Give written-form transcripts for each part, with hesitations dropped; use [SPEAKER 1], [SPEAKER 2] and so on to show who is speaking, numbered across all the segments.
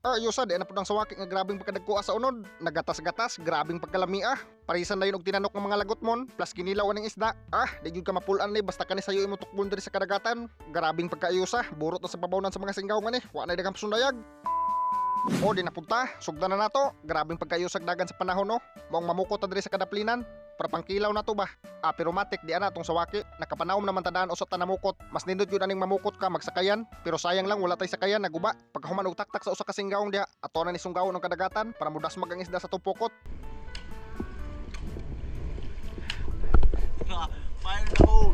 [SPEAKER 1] Ayusa, di na po ng sawaki nga grabing pagkadagkuha sa unod. Nagatas-gatas, grabing pagkalamia. Parisan na yun og tinanok ng mga lagot mon, plus kinilaw ng isda. Di jud ka mapulan ni basta kani sayo imo tukbon diri sa kadagatan. Grabing pagkaayusa, burot na sa babawnan sa mga singgaw nga ni. Wa na daghang pasundayag. O di napunta, sugdan na nato. Grabing pagkaayusag dagan sa panahon no. Maong mamukot na diri sa kadaplinan. Para pangkilaw na to ba? Pero matik di ana tong sawaki. Nakapanawom naman tandaan usot ta namukot. Mas nindot yun aning mamukot ka magsakayan. Pero sayang lang wala tay sakayan naguba. Pagkahuman og taktak sa usa ka singgawon diha, ato na ni sunggawon ng kadagatan para mudas magang isda sa tupukot.
[SPEAKER 2] Fire in the hole.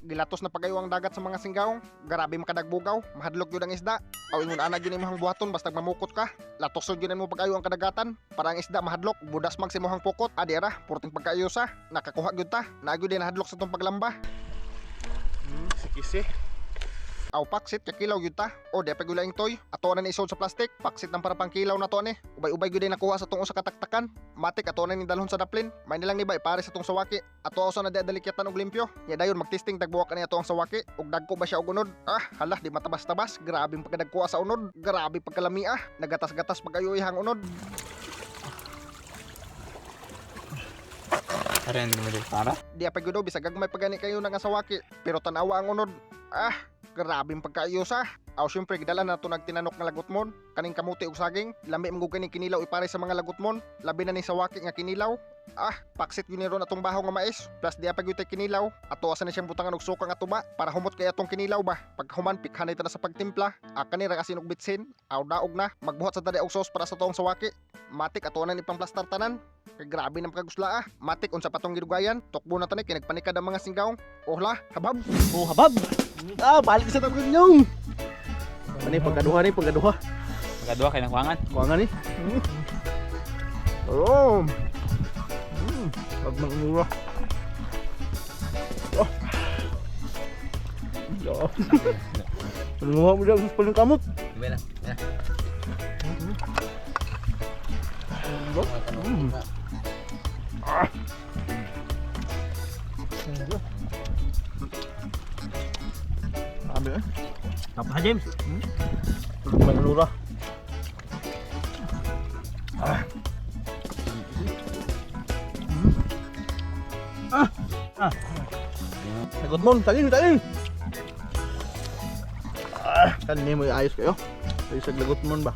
[SPEAKER 1] Gilatos na pagayo ang dagat sa mga singgawon. Grabe makadagbugaw, mahadlok yun ang isda. Aw ingon ana gyud imong buhaton basta mamukot ka. Latosod yun mo pagayo ang kadagatan para ang isda mahadlok, budas mag sa imong pukot. Adi ara, purting pagkaayosa. Nakakuha gyud ta. Naagyo din nahadlok sa tong paglamba.
[SPEAKER 2] Sikisi.
[SPEAKER 1] Aw paksit kakilaw gyud ta. O di pa gulaing toy. Ato na ni isod sa plastic. Paksit ng para pangkilaw na to ni. Ubay-ubay gyud din nakuha sa tong usa ka taktakan. Matik ato na ni dalhon sa daplin. May nilang ni ba ipare sa tong sawaki. Ato usa na dadalikyatan og limpyo. Nya dayon magtesting tagbuwak kani ato ang sawaki. Ug dagko ba siya og unod? Hala di matabas-tabas. Grabing pagkadagkuha sa unod. Grabe pagkalamia. Nagatas-gatas pagayoy hang unod.
[SPEAKER 2] Ayan din mo din para.
[SPEAKER 1] Di pa gyud bisag gagmay pagani kayo nga sawaki. Pero tanawa ang unod. Grabing pagkaayusa. Syempre gidala na to nagtinanok nga lagot mon. Kaning kamuti ug saging, lami mo ganing kinilaw ipare sa mga lagot mon. Labi na ni sawaki nga kinilaw. Paksit yun ron atong bahaw nga mais. Plus di pa gyud tay kinilaw. Ato asa na siyang butangan og suka nga tuba para humot kay atong kinilaw ba. Paghuman pikhanay ta na sa pagtimpla. Kani ra kasi og bitsin. Daog na magbuhat sa dali og sauce para sa tuong sawaki. Matik ato na ni pangplastar tanan. Kay grabe nang pagkagusla Matik unsa patong gidugayan. Tukbo na tani kay nagpanikad ang mga singgawon. Ohla, habab.
[SPEAKER 2] Oh, habab. Balik sa tabang nyong.
[SPEAKER 1] Ani pagkaduha ni pagkaduha.
[SPEAKER 2] Pagkaduha kay nakuangan.
[SPEAKER 1] Kuangan ni. Oh. Pag magmura. Ano mo bilang sa paling kamot?
[SPEAKER 2] Bela. Ya. Apa James?
[SPEAKER 1] Magmura. Sagot mo, talin. Kanina mo ayos kayo. Ay sa lagot mo ba?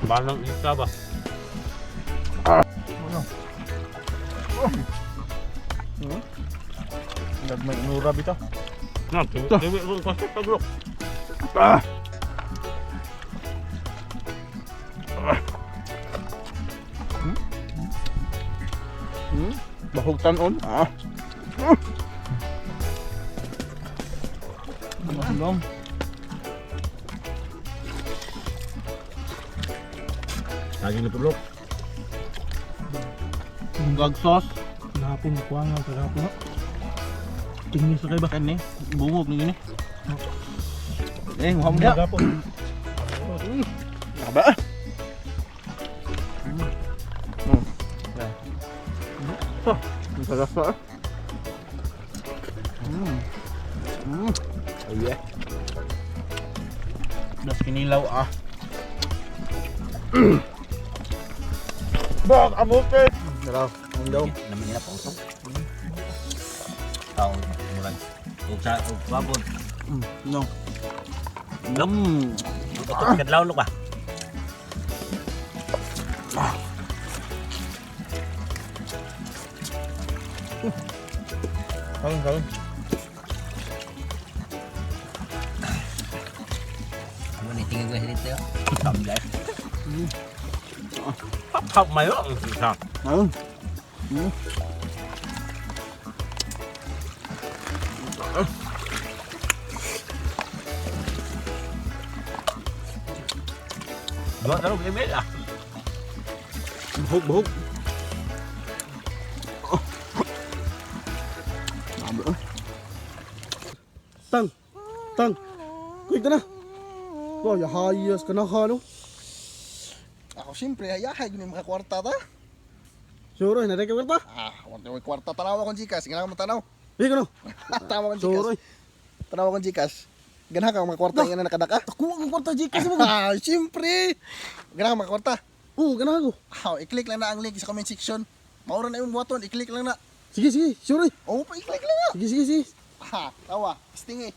[SPEAKER 2] Balang isa ba?
[SPEAKER 1] Ano? Nagmay nura bitaw.
[SPEAKER 2] Na, dewe ro kasi taglok.
[SPEAKER 1] Bahog tanon. Long.
[SPEAKER 2] Lagi na tulok.
[SPEAKER 1] Gag sauce.
[SPEAKER 3] Kahapon kuha nga kahapon no. Tingin sa kay ba
[SPEAKER 1] Kan ni bungog ni ni. Muha mo
[SPEAKER 3] kahapon.
[SPEAKER 1] Aba. Sarap pa. Oh yeah. Das kinilaw
[SPEAKER 2] Bak amote.
[SPEAKER 1] Sarap. Ang daw.
[SPEAKER 2] Naman nila pa usok. Tao murag. Ug sa babon.
[SPEAKER 1] No.
[SPEAKER 2] Lok. Ito kadlaw lok ba?
[SPEAKER 1] Kang.
[SPEAKER 2] Ano ni tingin gue dito? Tam guys. Hap mayo ang isa. Dua taruh email lah.
[SPEAKER 1] Bahog.
[SPEAKER 3] Tang. Kuy ka na. Boy, hayas ka na ha no.
[SPEAKER 1] Ako siyempre hayahay yun yung mga kwarta ta.
[SPEAKER 4] Sure, naday ka kwarta.
[SPEAKER 1] Wala may kwarta tanaw akong Gcash. Ganahan mo tanaw.
[SPEAKER 4] Di ko no.
[SPEAKER 1] Tanaw akong
[SPEAKER 4] Sure.
[SPEAKER 1] Gcash. Tanaw akong Gcash. Ganahan ka mga kwarta nga nakadaka.
[SPEAKER 4] Ako ang kwarta Gcash mo.
[SPEAKER 1] Siyempre. Ganahan mga kwarta.
[SPEAKER 4] Oo, ganahan ko.
[SPEAKER 1] I-click lang na ang link sa comment section. Maura na yung buhaton, i-click lang na.
[SPEAKER 4] Sige, sige, sure.
[SPEAKER 1] Oo, pa i-click lang na.
[SPEAKER 4] Sige, sige, sige.
[SPEAKER 1] Tawa. Stingi.